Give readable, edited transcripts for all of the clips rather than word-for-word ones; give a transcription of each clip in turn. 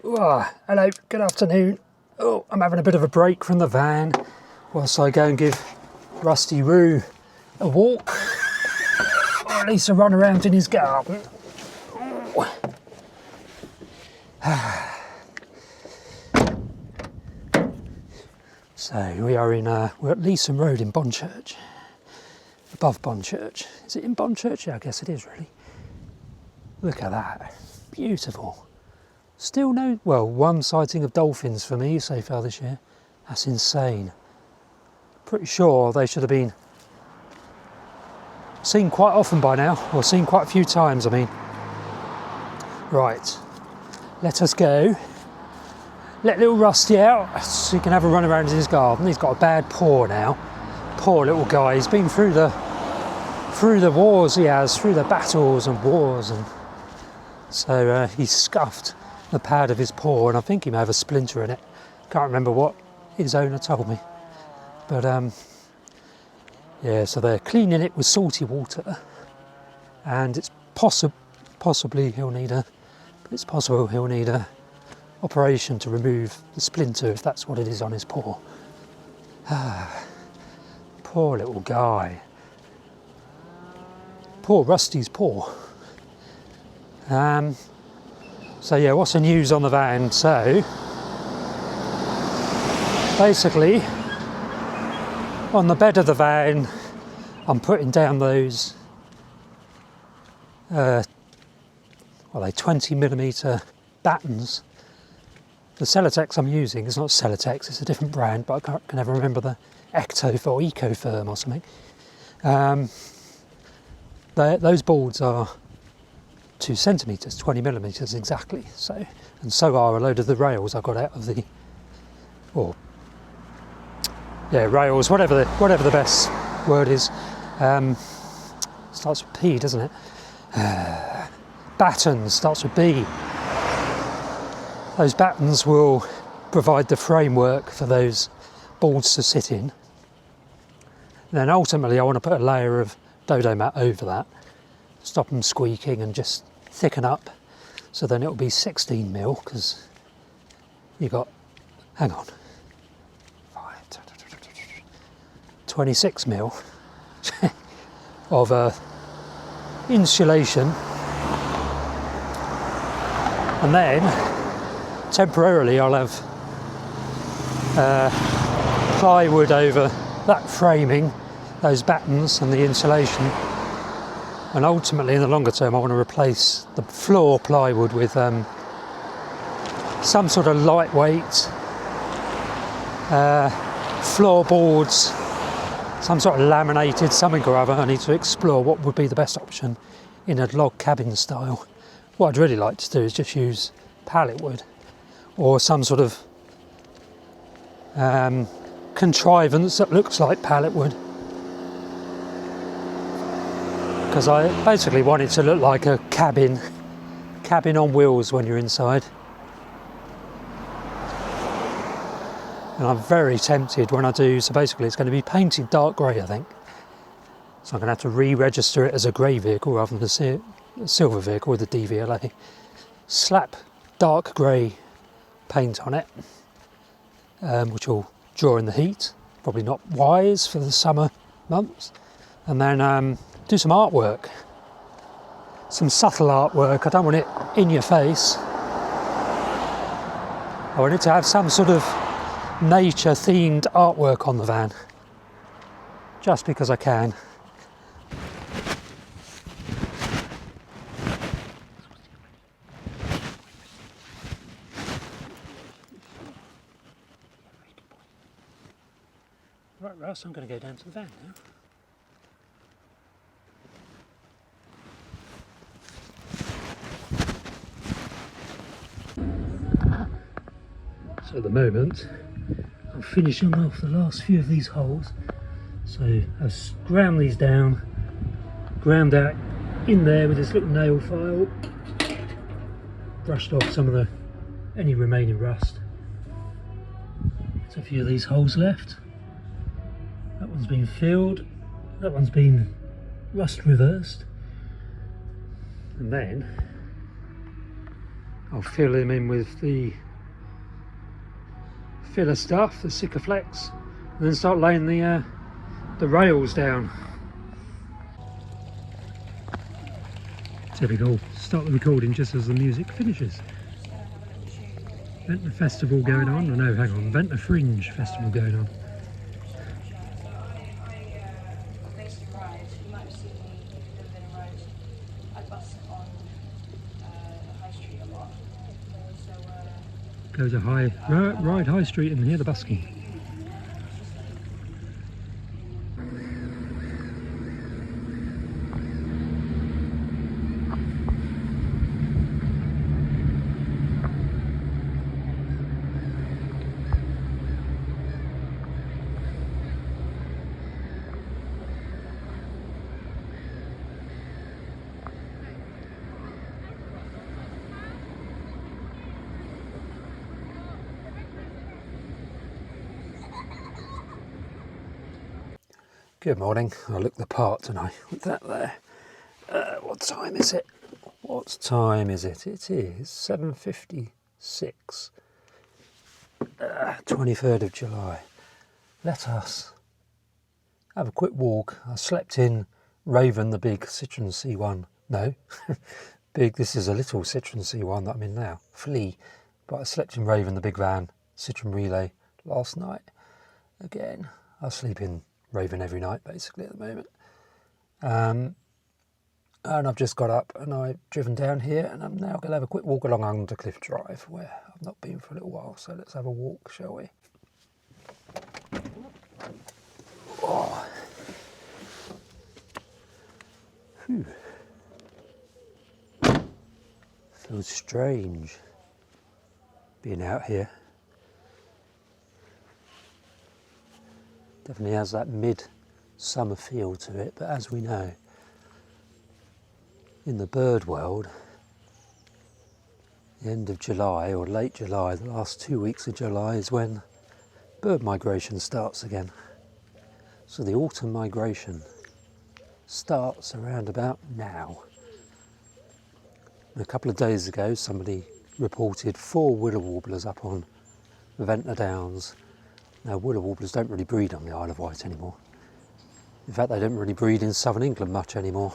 Oh, hello, good afternoon. Oh, I'm having a bit of a break from the van whilst I go and give Rusty Roo a walk, or at least a run around in his garden. So we are we're at Leeson Road in Bonchurch, above Bonchurch. Is it in Bonchurch? Yeah, I guess it is really. Look at that, beautiful. Still one sighting of dolphins for me so far this year. That's insane. Pretty sure they should have been seen quite often by now, or seen quite a few times, I mean. Right, let us go. Let little Rusty out so he can have a run around in his garden. He's got a bad paw now. Poor little guy. He's been through the wars, he has, through the battles and wars, and so he's scuffed the pad of his paw, and I think he may have a splinter in it. Can't remember what his owner told me. But yeah, so they're cleaning it with salty water, and it's possible he'll need a operation to remove the splinter if that's what it is on his paw. Poor little guy. Poor Rusty's paw. So yeah, what's the news on the van? So basically, on the bed of the van, I'm putting down those 20mm battens. The Celotex I'm using is not Celotex, it's a different brand, but I can never remember the Ectofirm or Ecofirm or something. Those boards are 2cm, 20mm exactly. So, and so are a load of the rails I got out of the, rails, whatever the best word is. Starts with P, doesn't it? Battens starts with B. Those battens will provide the framework for those boards to sit in. And then ultimately I want to put a layer of dodo mat over that, stop them squeaking and just thicken up, so then it'll be 16mm, because you got, hang on, 26mm of insulation, and then temporarily I'll have plywood over that framing, those battens and the insulation, and ultimately in the longer term I want to replace the floor plywood with some sort of lightweight floorboards, some sort of laminated something or other. I need to explore what would be the best option in a log cabin style. What I'd really like to do is just use pallet wood or some sort of contrivance that looks like pallet wood, because I basically want it to look like a cabin on wheels when you're inside. And I'm very tempted when I do, so basically it's going to be painted dark grey, I think. So I'm going to have to re-register it as a grey vehicle rather than a silver vehicle with a DVLA. Slap dark grey paint on it, which will draw in the heat. Probably not wise for the summer months. And then do some artwork. Some subtle artwork. I don't want it in your face. I want it to have some sort of nature themed artwork on the van, just because I can. Right, Russ, I'm going to go down to the van now. So at the moment I'm finishing off the last few of these holes, so I've ground these down, ground out in there with this little nail file, brushed off some of any remaining rust. There's a few of these holes left. That one's been filled, that one's been rust reversed, and then I'll fill him in with the filler stuff, the Sikaflex, and then start laying the rails down. Typical. Start the recording just as the music finishes. Ventnor Festival going on. Oh no, hang on. Ventnor Fringe Festival going on. Go to ride High Street and hear the busking. Good morning. I look the part tonight with that there. What time is it? What time is it? It is 7:56. 23rd of July. Let us have a quick walk. I slept in Raven, the big Citroen C1. No, big. This is a little Citroen C1 that I'm in now. Flea. But I slept in Raven, the big van, Citroen Relay last night. Again, I sleep in Raven every night basically at the moment, and I've just got up and I've driven down here, and I'm now going to have a quick walk along Undercliff Drive where I've not been for a little while, so let's have a walk, shall we? Oh. Phew. Feels strange being out here. Definitely has that mid-summer feel to it, but as we know, in the bird world, the end of July or late July, the last 2 weeks of July is when bird migration starts again. So the autumn migration starts around about now. And a couple of days ago, somebody reported 4 willow warblers up on the Ventnor Downs. Now, willow warblers don't really breed on the Isle of Wight anymore. In fact, they don't really breed in southern England much anymore.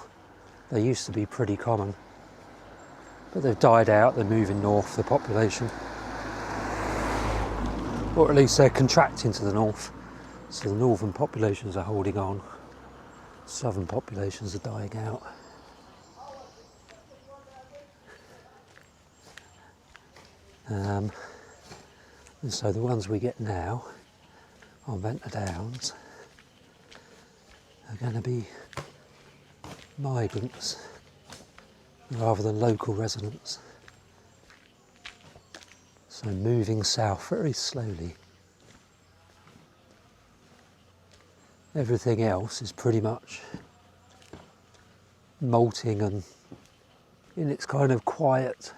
They used to be pretty common, but they've died out. They're moving north, the population, or at least they're contracting to the north. So the northern populations are holding on. Southern populations are dying out. And so the ones we get now on Ventnor Downs are going to be migrants rather than local residents. So moving south very slowly. Everything else is pretty much molting and in its kind of quiet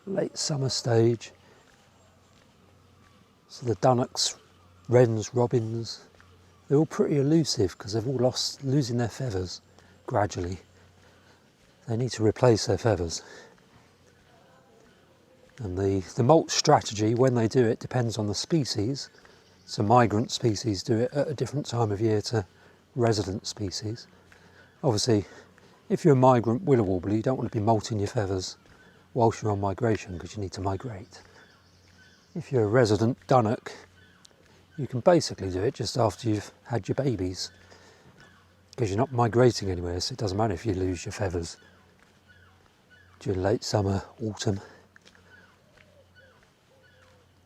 late summer stage. So the dunnocks, wrens, robins, they're all pretty elusive because they've all losing their feathers gradually. They need to replace their feathers. And the molt strategy, when they do it, depends on the species. So migrant species do it at a different time of year to resident species. Obviously, if you're a migrant willow warbler, you don't want to be molting your feathers whilst you're on migration because you need to migrate. If you're a resident dunnock, you can basically do it just after you've had your babies because you're not migrating anywhere, so it doesn't matter if you lose your feathers during late summer, autumn.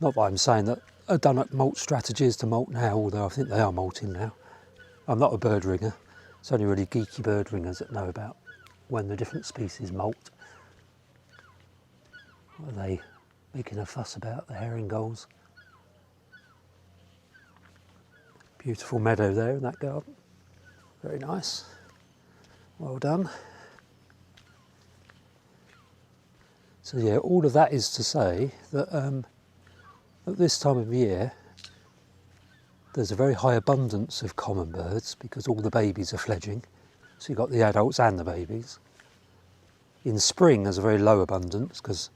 Not that I'm saying that a dunnock molt strategy is to molt now, although I think they are molting now. I'm not a bird ringer. It's only really geeky bird ringers that know about when the different species molt. What are they making a fuss about? The herring gulls. Beautiful meadow there in that garden. Very nice. Well done. So yeah, all of that is to say that at this time of year there's a very high abundance of common birds because all the babies are fledging. So you've got the adults and the babies. In spring there's a very low abundance because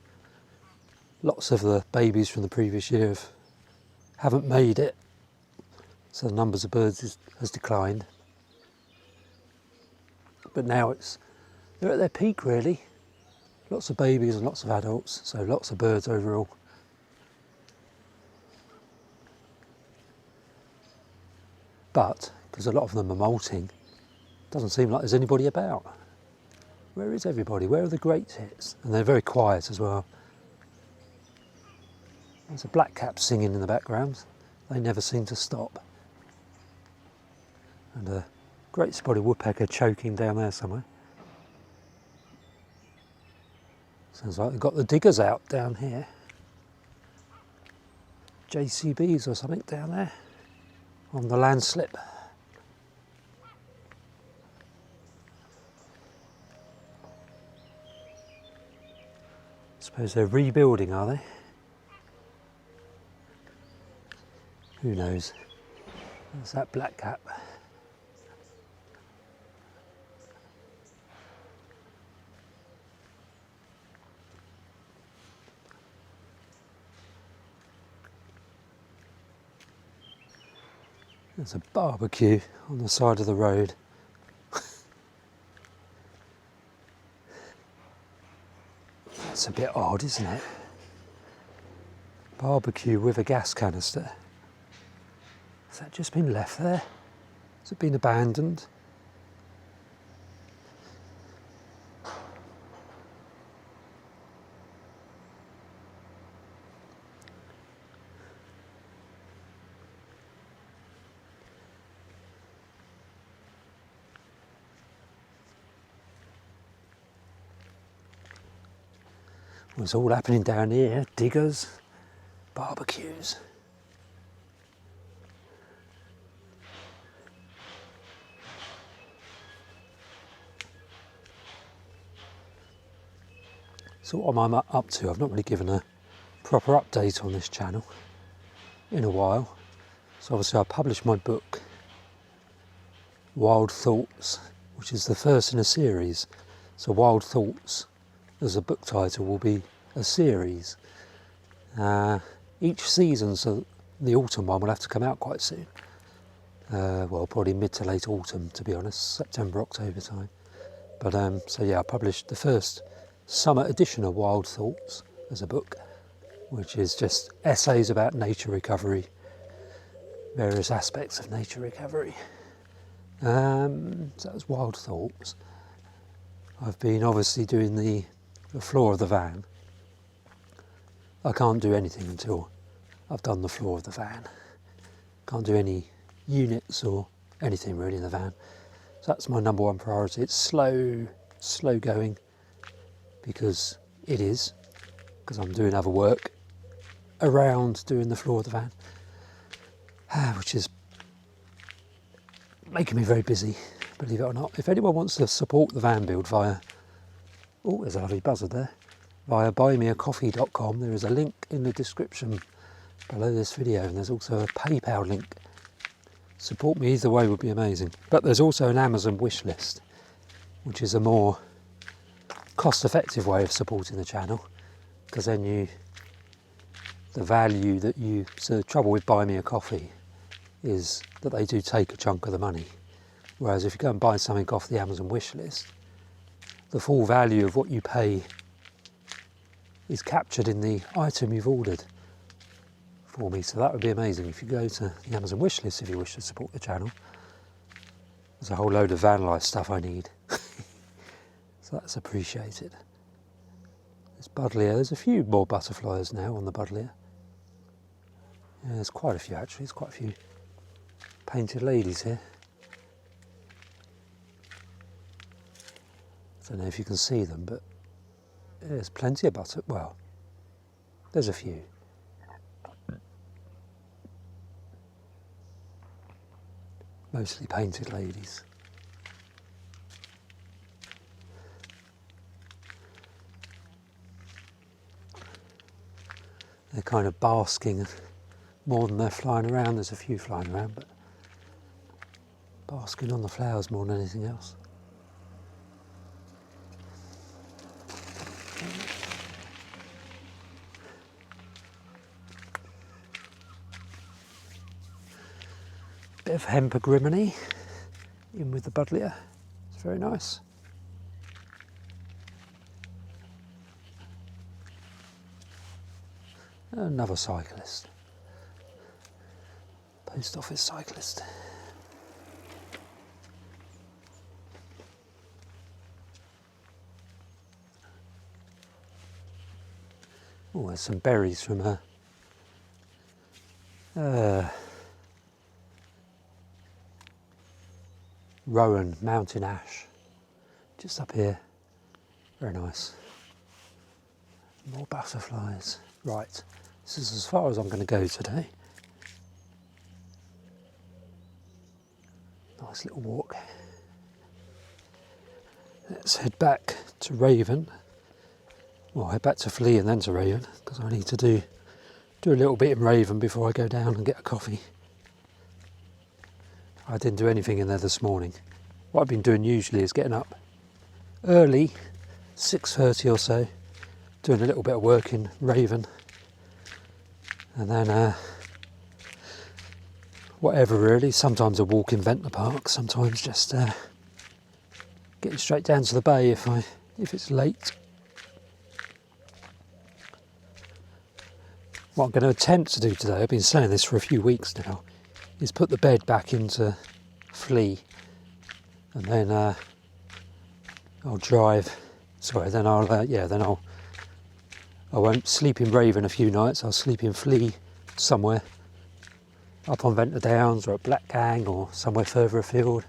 lots of the babies from the previous year haven't made it, so the numbers of birds has declined. But now they're at their peak really. Lots of babies and lots of adults, so lots of birds overall. But because a lot of them are molting, doesn't seem like there's anybody about. Where is everybody? Where are the great tits? And they're very quiet as well. There's a blackcap singing in the background. They never seem to stop. And a great spotted woodpecker choking down there somewhere. Sounds like they've got the diggers out down here. JCBs or something down there on the landslip. Suppose they're rebuilding, are they? Who knows? There's that blackcap. There's a barbecue on the side of the road. That's a bit odd, isn't it? Barbecue with a gas canister. Has that just been left there? Has it been abandoned? Well, it's all happening down here. Diggers, barbecues. So what am I up to? I've not really given a proper update on this channel in a while. So obviously I published my book, Wild Thoughts, which is the first in a series. So Wild Thoughts as a book title will be a series. Each season, so the autumn one will have to come out quite soon. Well, probably mid to late autumn, to be honest, September, October time. But so yeah, I published the first summer edition of Wild Thoughts as a book, which is just essays about nature recovery, various aspects of nature recovery. So that was Wild Thoughts. I've been obviously doing the floor of the van. I can't do anything until I've done the floor of the van. Can't do any units or anything really in the van. So that's my number one priority. It's slow going because I'm doing other work around doing the floor of the van, which is making me very busy, believe it or not. If anyone wants to support the van build via, oh, there's a lovely buzzard there, via buymeacoffee.com, there is a link in the description below this video, and there's also a PayPal link. Support me either way would be amazing. But there's also an Amazon wish list, which is a more cost-effective way of supporting the channel, because then the value that so the trouble with Buy Me a Coffee is that they do take a chunk of the money, whereas if you go and buy something off the Amazon wish list, the full value of what you pay is captured in the item you've ordered for me. So that would be amazing if you go to the Amazon wish list if you wish to support the channel. There's a whole load of Vanlife stuff I need. So that's appreciated. There's buddleia. There's a few more butterflies now on the buddleia. Yeah, there's quite a few actually. There's quite a few painted ladies here. I don't know if you can see them, but there's plenty of well, there's a few. Mostly painted ladies. They're kind of basking more than they're flying around. There's a few flying around, but basking on the flowers more than anything else. Bit of hemp agrimony in with the buddleia. It's very nice. Another cyclist. Post office cyclist. Oh, there's some berries from Rowan mountain ash, just up here. Very nice. More butterflies. Right, this is as far as I'm going to go today. Nice little walk. Let's head back to Raven. Well, head back to Flea and then to Raven, because I need to do a little bit in Raven before I go down and get a coffee. I didn't do anything in there this morning. What I've been doing usually is getting up early, 6:30 or so, doing a little bit of work in Raven, and then whatever really, sometimes a walk in Ventnor Park, sometimes just getting straight down to the bay if it's late. What I'm going to attempt to do today, I've been saying this for a few weeks now, is put the bed back into Flea, and then I'll drive. Sorry, then I won't sleep in Raven a few nights. I'll sleep in Flea somewhere up on Ventnor Downs or at Black Gang or somewhere further afield,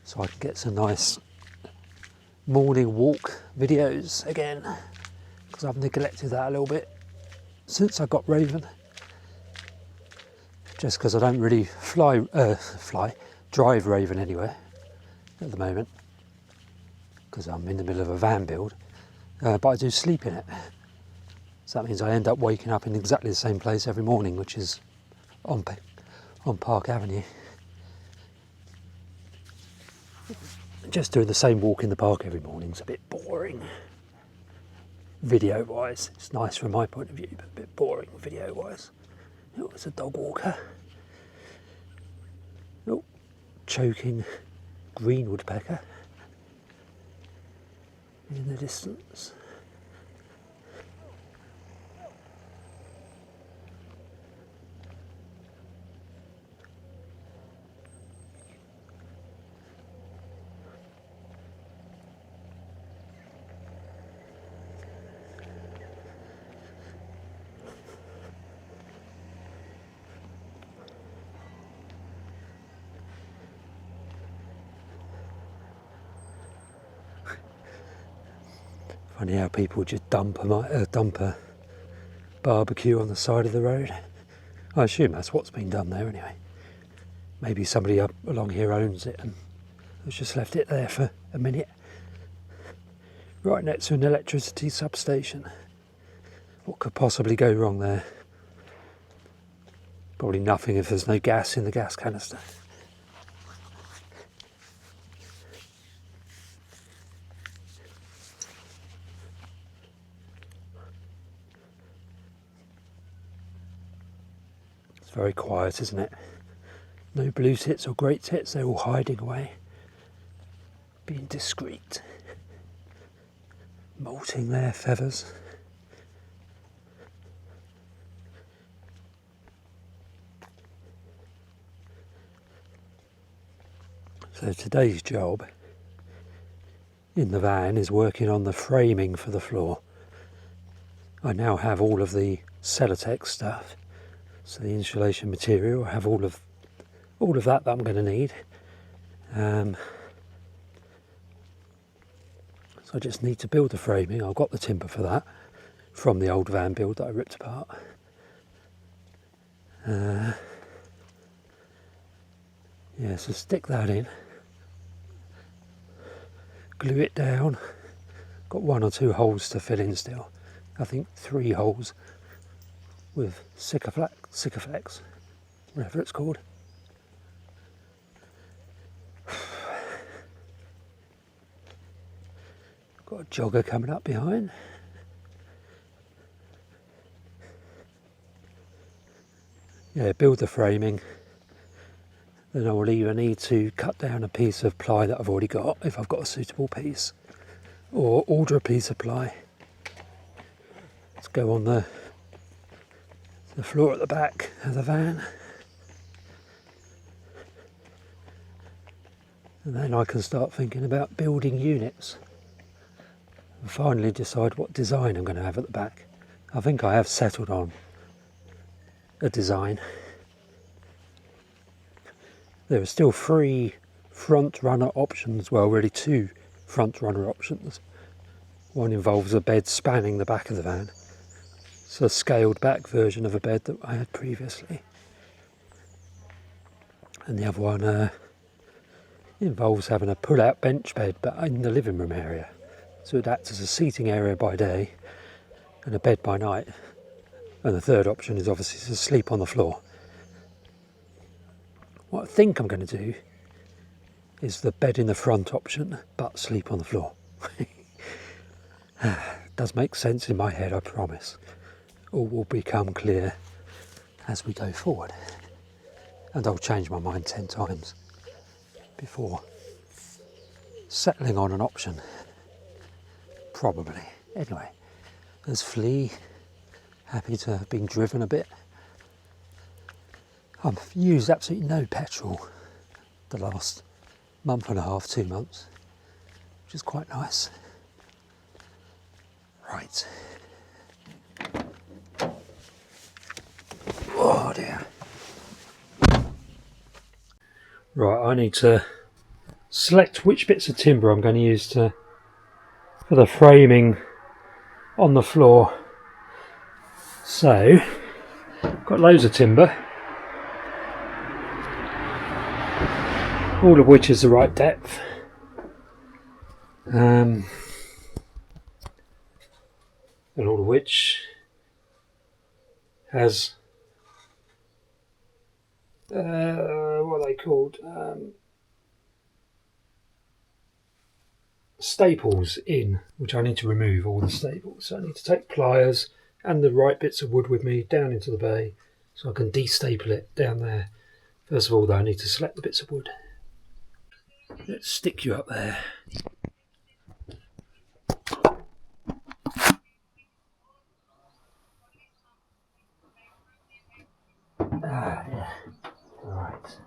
so I can get some nice morning walk videos again, because I've neglected that a little bit since I got Raven, just because I don't really drive Raven anywhere at the moment, because I'm in the middle of a van build, but I do sleep in it, so that means I end up waking up in exactly the same place every morning, which is on Park Avenue. Just doing the same walk in the park every morning is a bit boring. Video wise, it's nice from my point of view, but a bit boring video wise. Oh, it's a dog walker. Oh, choking green woodpecker in the distance. Funny how people just dump a barbecue on the side of the road. I assume that's what's been done there anyway. Maybe somebody up along here owns it and has just left it there for a minute. Right next to an electricity substation. What could possibly go wrong there? Probably nothing if there's no gas in the gas canister. Very quiet, isn't it? No blue tits or great tits, they're all hiding away, being discreet, molting their feathers. So today's job in the van is working on the framing for the floor. I now have all of the Celotex stuff. So the insulation material, I have all of that I'm going to need. So I just need to build the framing. I've got the timber for that from the old van build that I ripped apart. Yeah, so stick that in, glue it down. Got 1 or 2 holes to fill in still. I think 3 holes with Sikaflex, whatever it's called. Got a jogger coming up behind. Yeah, build the framing, then I will either need to cut down a piece of ply that I've already got, if I've got a suitable piece, or order a piece of ply to go on the floor at the back of the van. And then I can start thinking about building units and finally decide what design I'm going to have at the back. I think I have settled on a design. There are still 3 front runner options, well really 2 front runner options. One involves a bed spanning the back of the van. It's a scaled back version of a bed that I had previously. And the other one involves having a pull-out bench bed but in the living room area. So it acts as a seating area by day and a bed by night. And the third option is obviously to sleep on the floor. What I think I'm going to do is the bed in the front option, but sleep on the floor. Does make sense in my head, I promise. All will become clear as we go forward. And I'll change my mind 10 times before settling on an option. Probably. Anyway, there's Flea. Happy to have been driven a bit. I've used absolutely no petrol the last month and a half, 2 months, which is quite nice. Right. Oh dear. Right, I need to select which bits of timber I'm going to use for the framing on the floor. So, got loads of timber, all of which is the right depth. And all of which has what are they called? Staples in, which I need to remove all the staples. So I need to take pliers and the right bits of wood with me down into the bay so I can destaple it down there. First of all though, I need to select the bits of wood. Let's stick you up there. Ah, yeah. Right.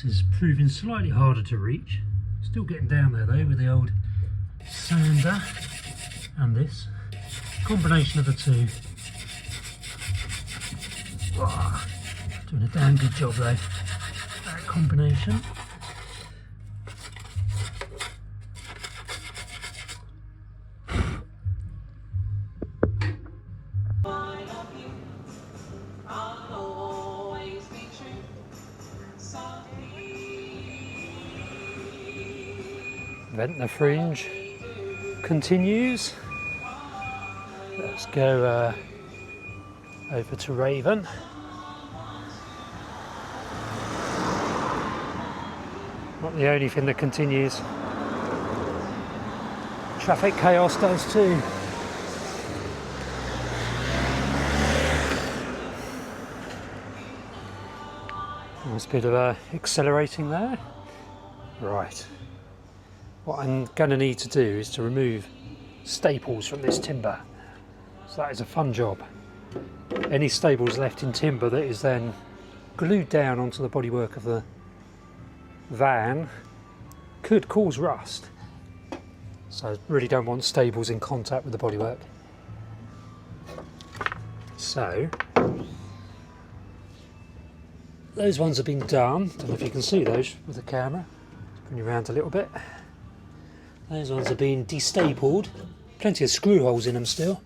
This is proving slightly harder to reach. Still getting down there though with the old sander and this. Combination of the two. Wow, doing a damn good job though. That combination. Ventnor fringe continues. Let's go over to Raven. Not the only thing that continues. Traffic chaos does too. Nice bit of accelerating there. Right. What I'm going to need to do is to remove staples from this timber. So that is a fun job. Any staples left in timber that is then glued down onto the bodywork of the van could cause rust. So I really don't want staples in contact with the bodywork. So those ones have been done. Don't know if you can see those with the camera. Bring you around a little bit. Those ones have been destapled. Plenty of screw holes in them still.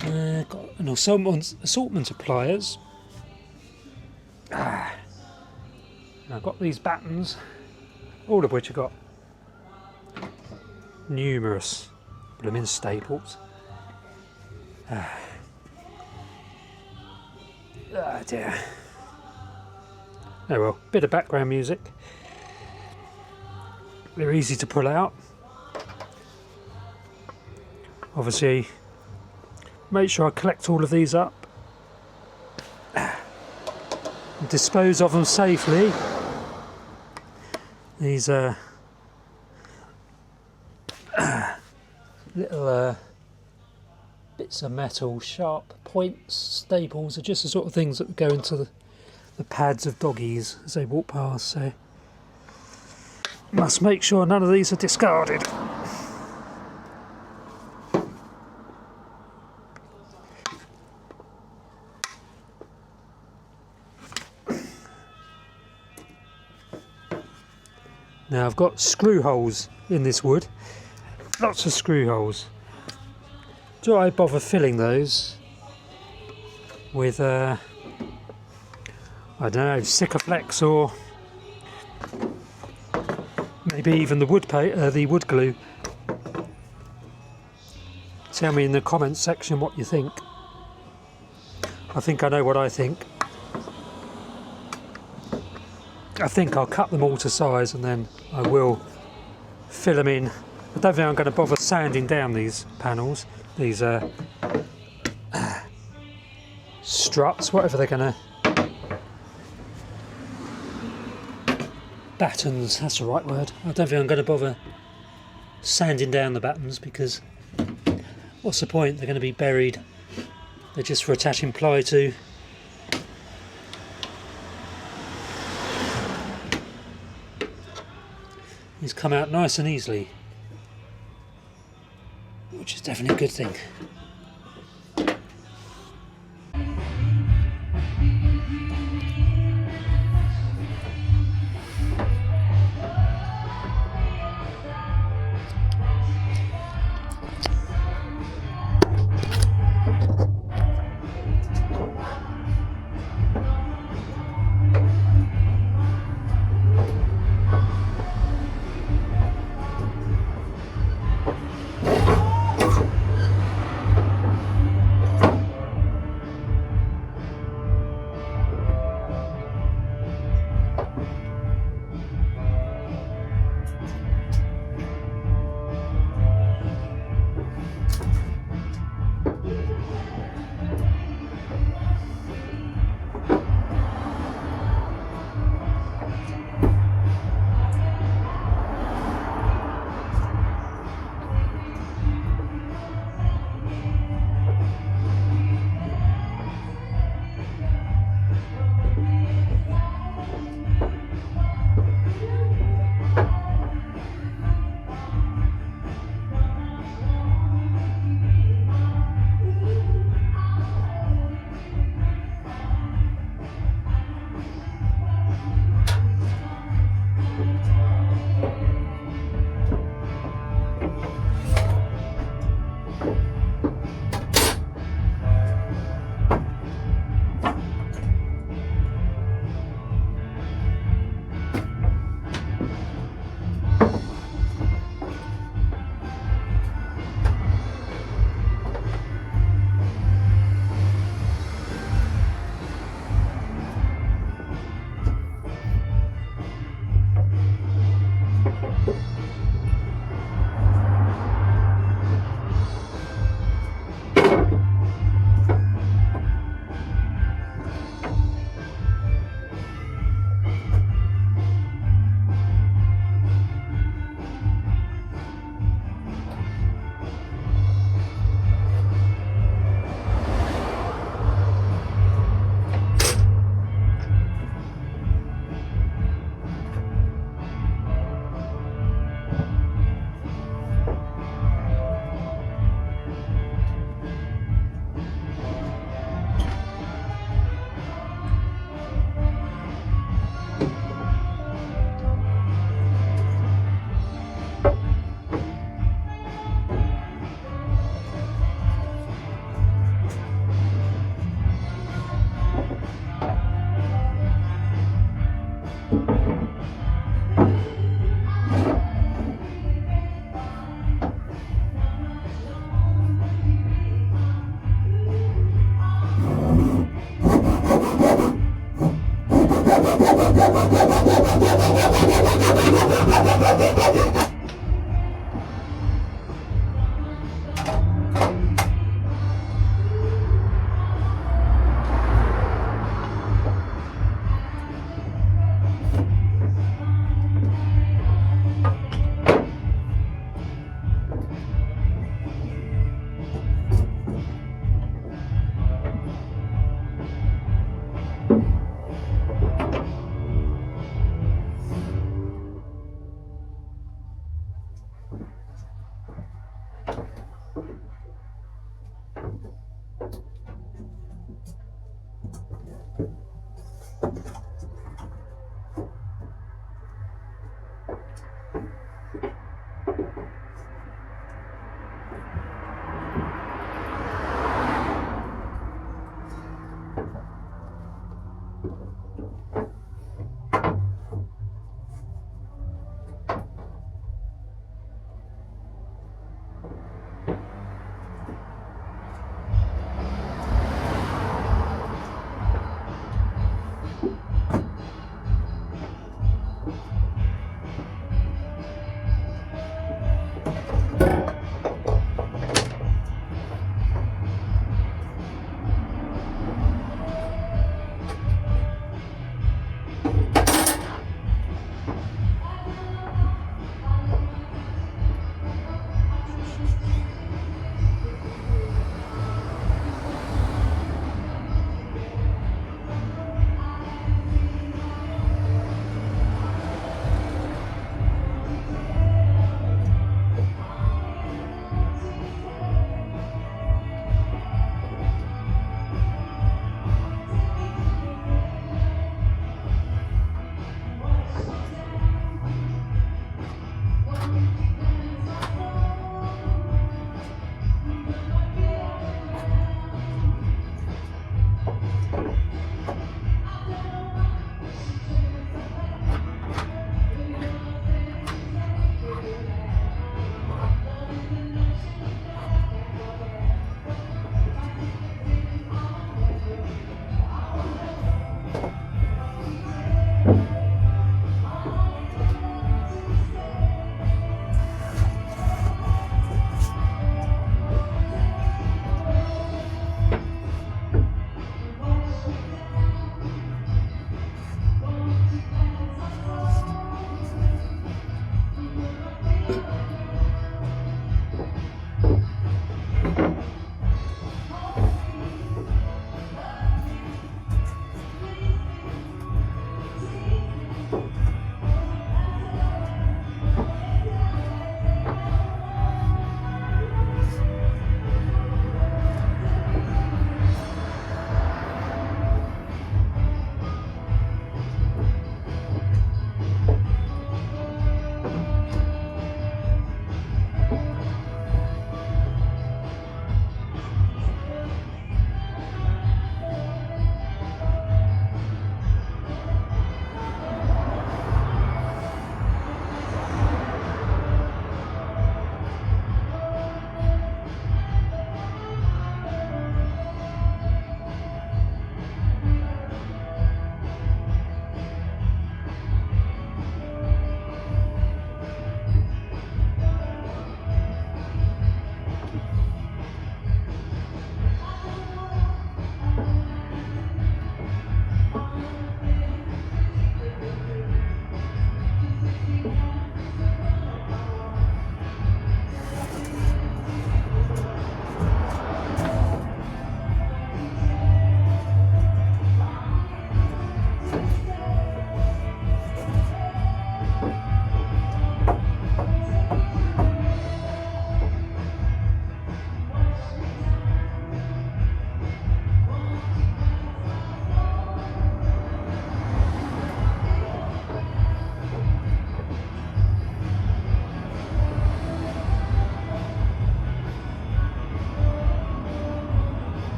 Got an assortment of pliers. And I've got these battens, all of which have got numerous blooming staples. Ah dear. Oh well, bit of background music. They're easy to pull out. Obviously, make sure I collect all of these up and dispose of them safely. These little bits of metal, sharp points, staples are just the sort of things that go into the pads of doggies as they walk past, so must make sure none of these are discarded. Now I've got screw holes in this wood, lots of screw holes. Do I bother filling those with I don't know, Sikaflex or maybe even the wood glue. Tell me in the comments section what you think. I think I know what I think. I think I'll cut them all to size and then I will fill them in. I don't think I'm going to bother sanding down these panels, these struts, whatever they're going to... battens, that's the right word. I don't think I'm going to bother sanding down the battens because what's the point? They're going to be buried. They're just for attaching ply to. These come out nice and easily, which is definitely a good thing.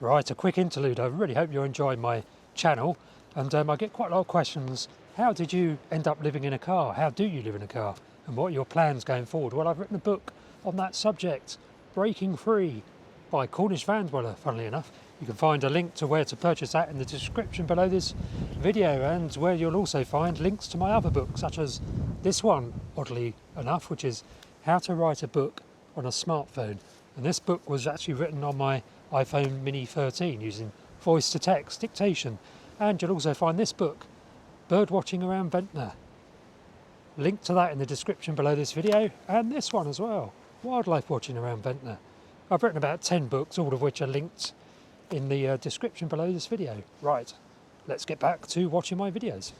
Right, a quick interlude. I really hope you're enjoying my channel, and I get quite a lot of questions. How did you end up living in a car? How do you live in a car? And what are your plans going forward? Well, I've written a book on that subject, Breaking Free, by Cornish van dweller, funnily enough. You can find a link to where to purchase that in the description below this video, and where you'll also find links to my other books, such as this one, oddly enough, which is How to Write a Book on a Smartphone. And this book was actually written on my iPhone Mini 13 using voice to text dictation. And you'll also find this book, Bird Watching Around Ventnor. Link to that in the description below this video, and this one as well, Wildlife Watching Around Ventnor. I've written about 10 books, all of which are linked in the description below this video. Right, let's get back to watching my videos.